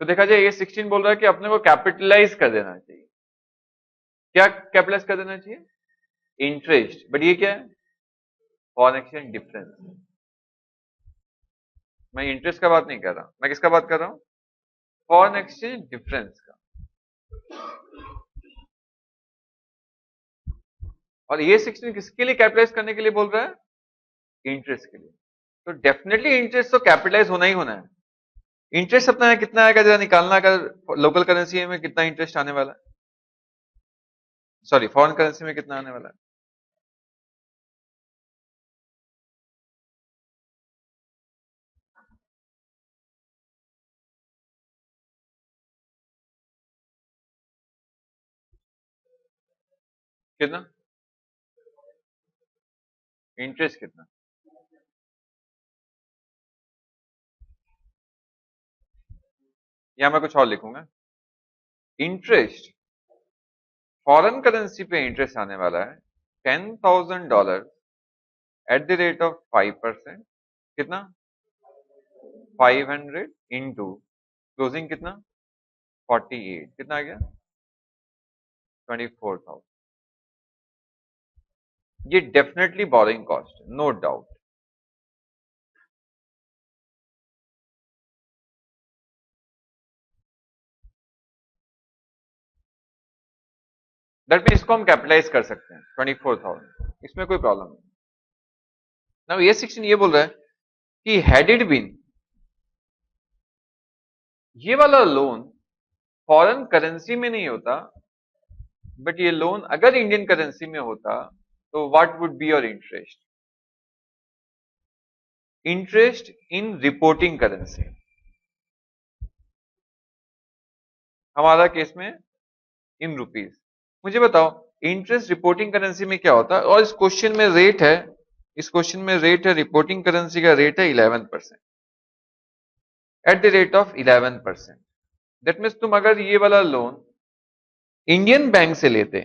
तो देखा जाए ये 16 बोल रहा है कि अपने को कैपिटलाइज कर देना चाहिए। क्या कैपिटलाइज कर देना चाहिए? इंटरेस्ट। बट ये क्या है? Foreign exchange difference. मैं इंटरेस्ट का बात नहीं कर रहा, मैं किसका बात कर रहा हूं? फॉरेन एक्सचेंज डिफरेंस का। और ये 16 किसके लिए कैपिटलाइज करने के लिए बोल रहा है? इंटरेस्ट के लिए। तो डेफिनेटली इंटरेस्ट तो कैपिटलाइज होना ही होना है। इंटरेस्ट अपना है कितना आएगा जरा निकालना, अगर लोकल करेंसी में कितना इंटरेस्ट आने वाला है? सॉरी फॉरेन करेंसी में कितना आने वाला है? कितना इंटरेस्ट कितना? या मैं कुछ और लिखूंगा, इंटरेस्ट फॉरेन करेंसी पे इंटरेस्ट आने वाला है $10,000 एट द रेट ऑफ 5%। कितना? 500 इंटू क्लोजिंग कितना? 48 कितना आ गया? 24,000। ये definitely boring cost, no doubt. That mean इसको हम कैपिटलाइज कर सकते हैं 24,000, इसमें कोई प्रॉब्लम नहीं। नाउ ये सेक्शन ये बोल रहा है कि हैड इट बीन ये वाला लोन फॉरेन करेंसी में नहीं होता, बट ये लोन अगर इंडियन करेंसी में होता तो what would be your interest? Interest in reporting currency. हमारा केस में इन रुपीस। मुझे बताओ इंटरेस्ट रिपोर्टिंग करेंसी में क्या होता है? और इस क्वेश्चन में रेट है, इस क्वेश्चन में रेट है, रिपोर्टिंग करेंसी का रेट है 11%, at the rate of 11%। That means तुम अगर ये वाला लोन इंडियन बैंक से लेते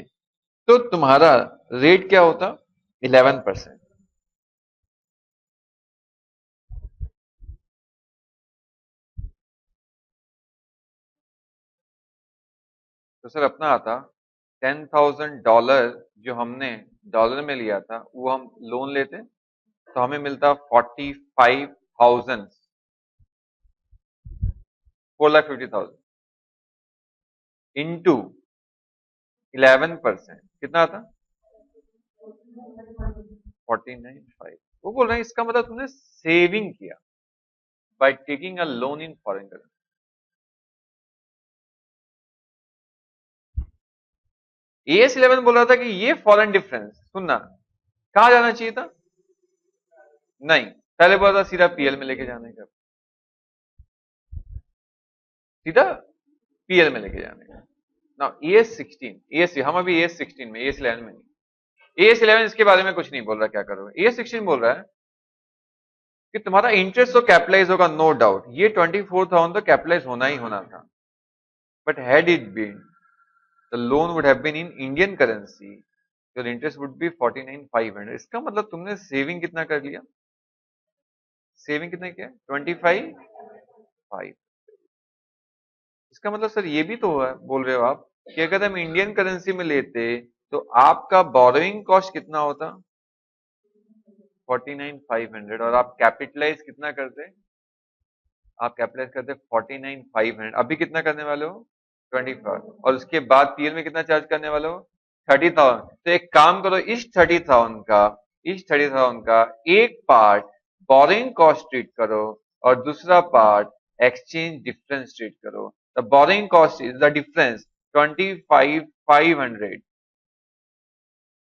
तो तुम्हारा रेट क्या होता? 11%। तो सर अपना आता $10,000 जो हमने डॉलर में लिया था वो हम लोन लेते तो हमें मिलता 45,000, 4,50,000 इंटू 11%। कितना आता? 49,500। वो बोल रहे हैं इसका मतलब तुमने सेविंग किया by taking a loan in foreign currency. AS11 बोल रहा था कि ये फॉरेन डिफरेंस सुनना कहा जाना चाहिए था, नहीं पहले बोला था सीधा पीएल में लेके जाने का, सीधा पीएल में लेके जाने का ना। AS16 एस हम अभी AS16 में, AS11 में नहीं। AS11 इसके बारे में कुछ नहीं बोल रहा क्या करोगे, AS16 बोल रहा है कि तुम्हारा इंटरेस्ट तो कैपिटलाइज होगा, नो डाउट, ये 24,000 तो कैपिटलाइज होना ही होना था, but had it been the loan would have been in Indian currency, your interest would be 49,500। इसका मतलब तुमने सेविंग कितना कर लिया, सेविंग कितना किया, 25,500। इसका मतलब सर ये भी तो है, बोल रहे हो आप कि अगर हम इंडियन करेंसी में लेते तो आपका बोरोइंग कॉस्ट कितना होता, 49,500, और आप कैपिटलाइज कितना करते, आप कैपिटलाइज करते 49,500, अभी कितना करने वाले हो 25, और उसके बाद पीएल में कितना चार्ज करने वाले हो 30,000। तो एक काम करो, इस 30,000 का एक पार्ट बोरिंग कॉस्ट ट्रीट करो और दूसरा पार्ट एक्सचेंज डिफरेंस ट्रीट करो। The boring cost is the difference 25,500,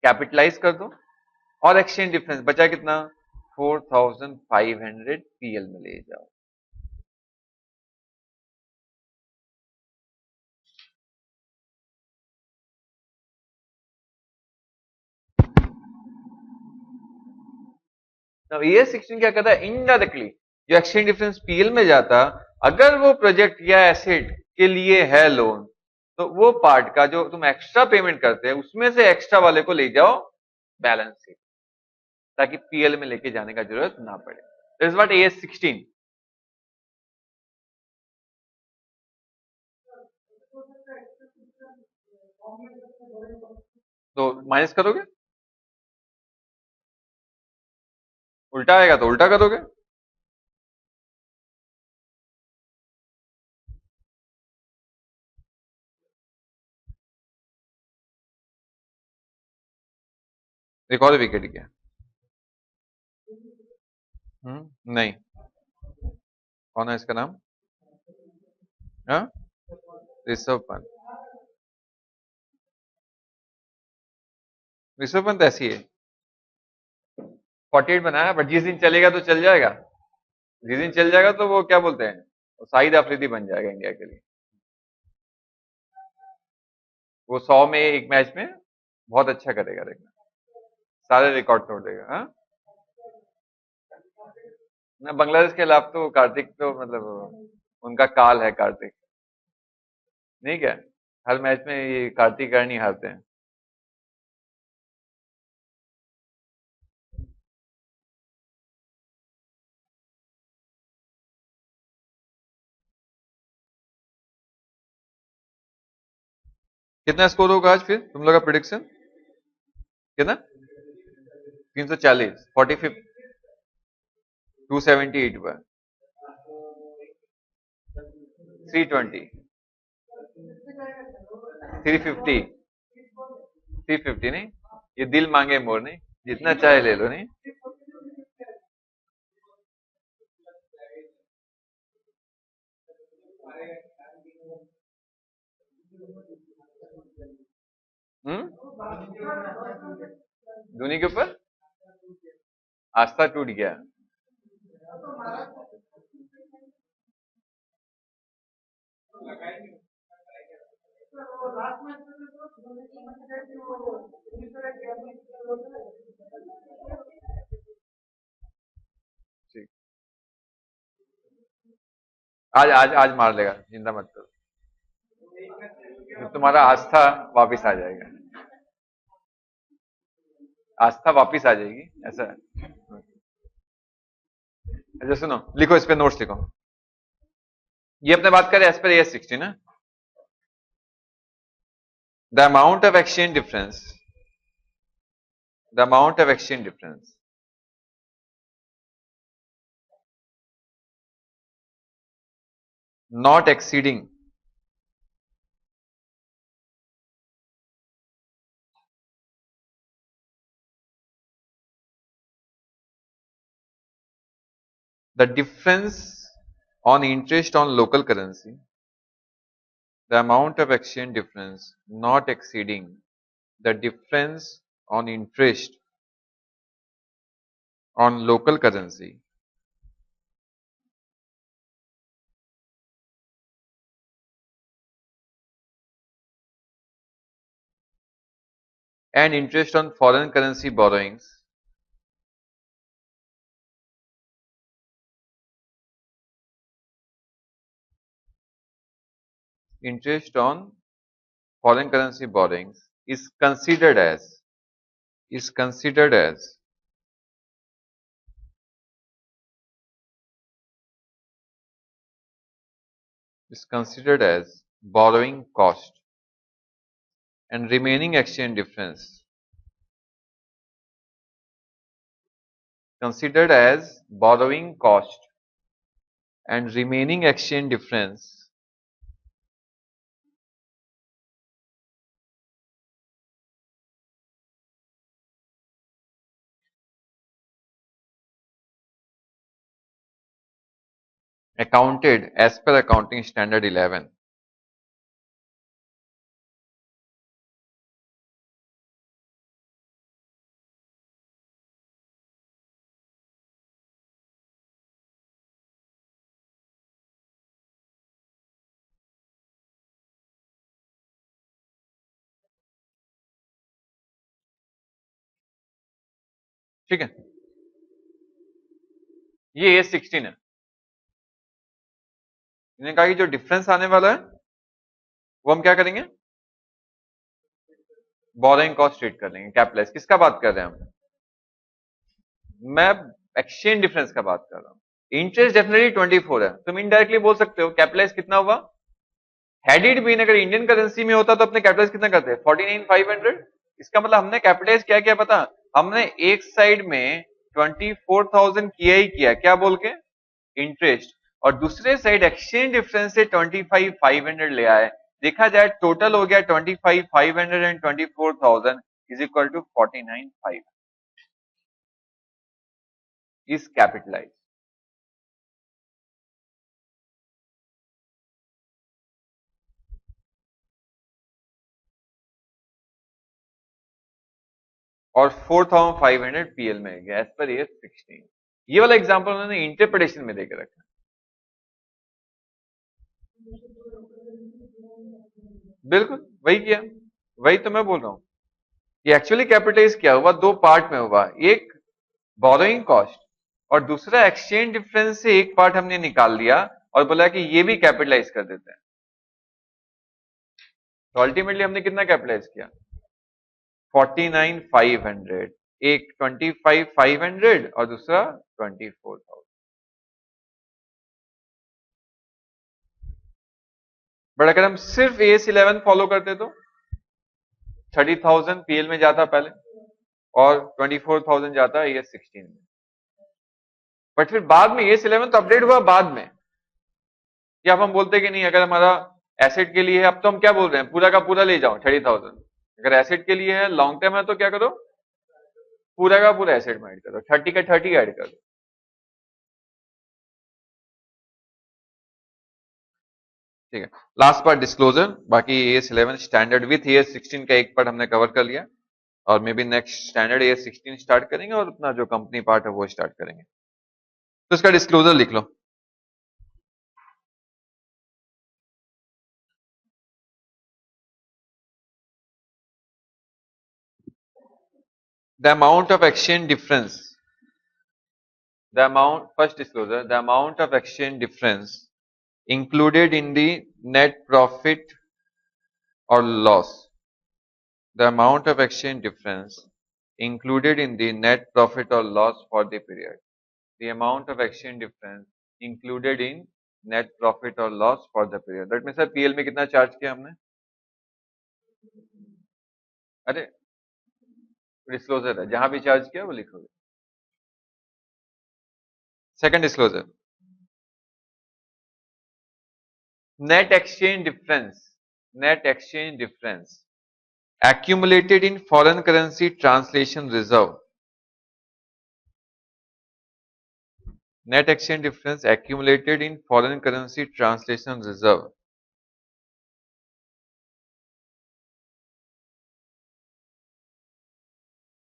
capitalise कर दो और एक्सचेंज डिफरेंस बचा कितना 4,500 पीएल में ले जाओ। अब ये 16 क्या कहता है, इनडायरेक्टली जो एक्सचेंज डिफरेंस पीएल में जाता, अगर वो प्रोजेक्ट या एसेट के लिए है लोन, तो वो पार्ट का जो तुम एक्स्ट्रा पेमेंट करते हैं उसमें से एक्स्ट्रा वाले को ले जाओ बैलेंस शीट, ताकि पीएल में लेके जाने का जरूरत ना पड़े। This what AS16। तो माइनस करोगे, उल्टा आएगा तो उल्टा करोगे। रिकॉर्ड विकेट क्या, नहीं, कौन है इसका नाम, हाँ, ऋषभ पंत। ऋषभ पंत ऐसी है, 48 बनाया, बट जिस दिन चलेगा तो चल जाएगा, जिस दिन चल जाएगा तो वो क्या बोलते हैं, वो शाहिद अफरीदी बन जाएगा इंडिया के लिए। वो 100 में एक मैच में बहुत अच्छा करेगा, देखना सारे रिकॉर्ड तोड़ देगा। हाँ, ना बांग्लादेश के खिलाफ तो कार्तिक तो मतलब उनका काल है कार्तिक, नहीं क्या, हर मैच में ये कार्तिक अर्ण ही हारते हैं। कितना स्कोर होगा आज फिर तुम लोग का प्रिडिक्शन, कितना, 340, 45, 278 पर, 320, 350, 350 नहीं, ये दिल मांगे मोर नहीं, जितना चाहे ले लो नहीं। धोनी के ऊपर आस्था टूट गया। ठीक, आज आज आज मार लेगा, चिंता मत करो, तो तुम्हारा आस्था वापिस आ जाएगा, आस्था वापिस आ जाएगी, ऐसा है। अच्छा सुनो, लिखो इस पे नोट्स लिखो, ये अपने बात करें एज पर AS16 है, the amount of exchange difference, the amount of exchange difference not exceeding the difference on interest on local currency, the amount of exchange difference not exceeding the difference on interest on local currency and interest on foreign currency borrowings interest on foreign currency borrowings is considered as borrowing cost and remaining exchange difference considered as borrowing cost and remaining exchange difference accounted as per accounting standard 11. ठीक है, ये A16 है। इन्होंने कहा कि जो difference आने वाला है वो हम क्या करेंगे, बोरोइंग कॉस्ट ट्रीट कर लेंगे। कैपिटलाइज किसका बात कर रहे हैं हम, मैं एक्सचेंज डिफरेंस का बात कर रहा हूं। इंटरेस्ट डेफिनेटली 24 है, तुम इनडायरेक्टली बोल सकते हो कैपिटलाइज कितना हुआ, हैड इट बीन अगर इंडियन करेंसी में होता तो अपने कैपिटलाइज कितना करते हैं 49,500। इसका मतलब हमने कैपिटलाइज क्या किया पता, हमने एक साइड में 24,000 किया ही किया, क्या बोल के इंटरेस्ट, और दूसरे साइड एक्सचेंज डिफरेंस से 25,500 ले आए। देखा जाए टोटल हो गया 25,500 and 24,000 is equal to 49,500 is capitalise. और 4,500 पीएल में गया एज पर ये 16। ये वाला एग्जांपल उन्होंने इंटरप्रिटेशन में देकर रखा, बिल्कुल वही किया, वही तो मैं बोल रहा हूं। ये एक्चुअली कैपिटलाइज क्या हुआ, दो पार्ट में हुआ, एक बोरोइंग कॉस्ट और दूसरा एक्सचेंज डिफरेंस से एक पार्ट हमने निकाल लिया और बोला कि ये भी कैपिटलाइज कर देते हैं। तो अल्टीमेटली हमने कितना कैपिटलाइज किया 49,500, एक 25,500 और दूसरा 24,000। बट अगर हम सिर्फ AS11 फॉलो करते तो 30,000 पीएल में जाता पहले और 24,000 जाता AS16 में। बट फिर बाद में AS11 तो अपडेट हुआ बाद में, या अब हम बोलते कि नहीं अगर हमारा एसेट के लिए है, अब तो हम क्या बोल रहे हैं पूरा का पूरा ले जाओ 30,000। अगर एसेट के लिए है लॉन्ग टर्म है तो क्या करो पूरा का पूरा एसेट में ऐड करो, 30 का 30 ऐड कर दो। ठीक है, लास्ट पार्ट डिस्क्लोजर, बाकी AS11 स्टैंडर्ड विथ AS16 का एक पार्ट हमने कवर कर लिया और may be next standard AS16 start करेंगे और अपना जो कंपनी पार्ट है वो स्टार्ट करेंगे। तो इसका डिस्क्लोजर लिख लो। The amount of exchange difference, the amount, first disclosure, the amount of exchange difference included in the net profit or loss, the amount of exchange difference included in the net profit or loss for the period, the amount of exchange difference included in net profit or loss for the period। That means sir PL में कितना charge किया हमने, अरे disclosure है जहां भी charge किया वो लिखोगे। Second disclosure, net exchange difference accumulated in foreign currency translation reserve, net exchange difference accumulated in foreign currency translation reserve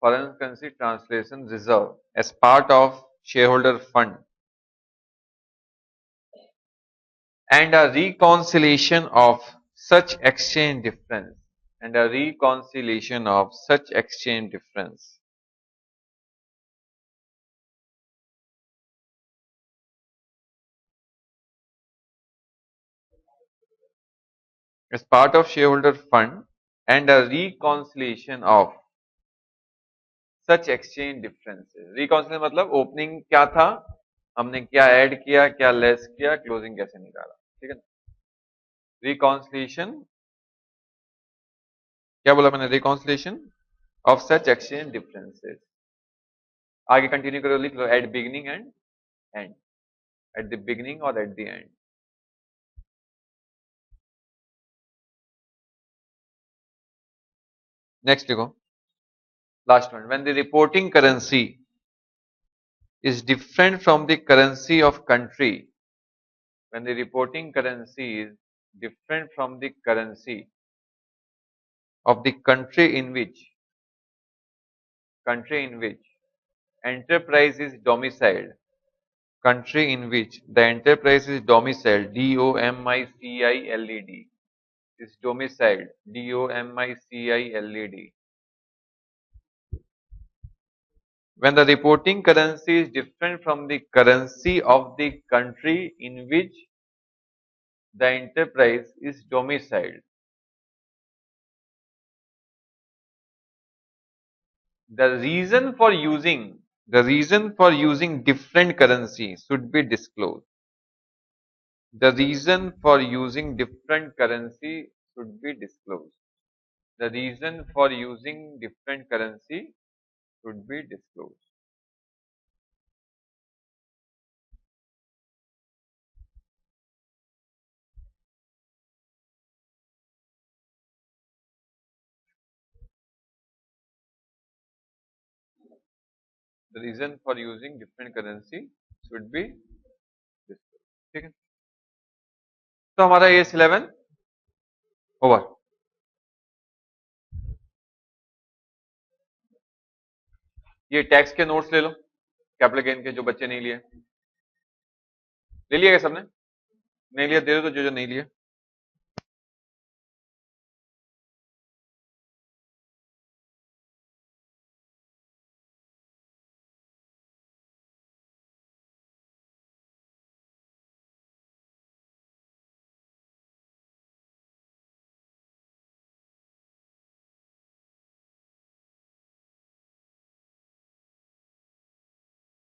foreign currency translation reserve as part of shareholder fund and a reconciliation of such exchange difference and a reconciliation of such exchange difference as part of shareholder fund and a reconciliation of such exchange differences. Reconciliation मतलब opening क्या था, हमने क्या add किया, क्या less किया, closing कैसे निकाला, ठीक है ना। रिकॉन्सिलेशन, क्या बोला मैंने, reconciliation of such exchange differences. आगे कंटिन्यू करो, लिख लो at beginning and end, at the beginning और एट द एंड। नेक्स्ट देखो, last one, when the reporting currency is different from the currency of country, when the reporting currency is different from the currency of the country in which enterprise is domiciled, country in which the enterprise is domiciled, domiciled, is domiciled, domiciled. When the reporting currency is different from the currency of the country in which the enterprise is domiciled, the reason for using different currency should be disclosed. The reason for using different currency should be disclosed. The reason for using different currency should be disclosed. The reason for using different currency should be disclosed. ठीक है, तो हमारा ये 11 over. ये tax के notes ले लो, capital gain के, जो बच्चे नहीं लिए, ले लिया क्या सबने? नहीं लिया दे दो, तो जो जो नहीं लिया।